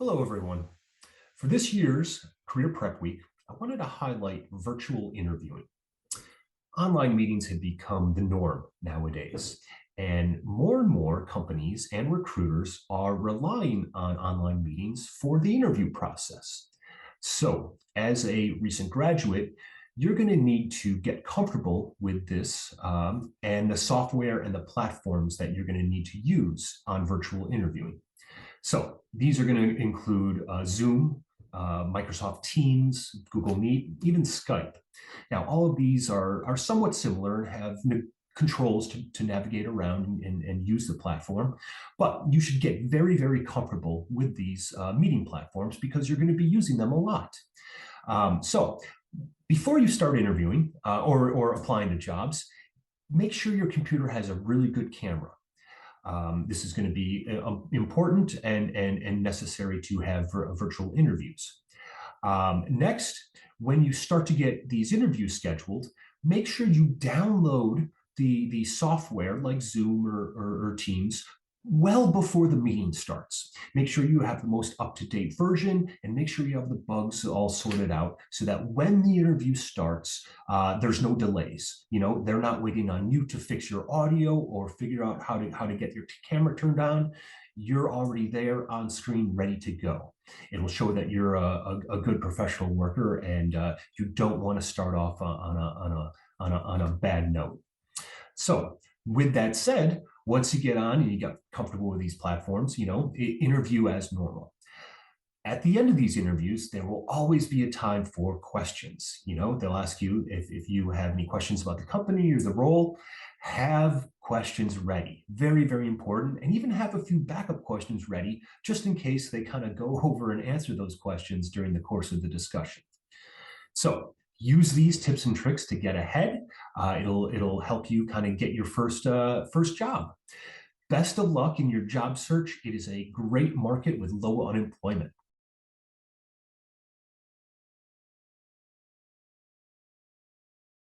Hello, everyone. For this year's Career Prep Week, I wanted to highlight virtual interviewing. Online meetings have become the norm nowadays, and more companies and recruiters are relying on online meetings for the interview process. So, as a recent graduate, you're going to need to get comfortable with this and the software and the platforms that you're going to need to use on virtual interviewing. So these are going to include Zoom, Microsoft Teams, Google Meet, even Skype. Now, all of these are somewhat similar and have controls to navigate around and use the platform, but you should get very comfortable with these meeting platforms because you're going to be using them a lot. So before you start interviewing or applying to jobs, make sure your computer has a really good camera. This is going to be important and necessary to have virtual interviews. Next, when you start to get these interviews scheduled, make sure you download the software like Zoom or Teams well before the meeting starts. Make sure you have the most up-to-date version and make sure you have the bugs all sorted out so that when the interview starts, there's no delays. You know, they're not waiting on you to fix your audio or figure out how to get your camera turned on. You're already there on screen, ready to go. It'll show that you're a good professional worker and you don't want to start off on a bad note. So with that said, once you get on and you get comfortable with these platforms, interview as normal. At the end of these interviews, there will always be a time for questions. They'll ask you if you have any questions about the company or the role. Have questions ready. Very important. And even have a few backup questions ready just in case they kind of go over and answer those questions during the course of the discussion. So use these tips and tricks to get ahead. It'll help you kind of get your first job. Best of luck in your job search. It is a great market with low unemployment.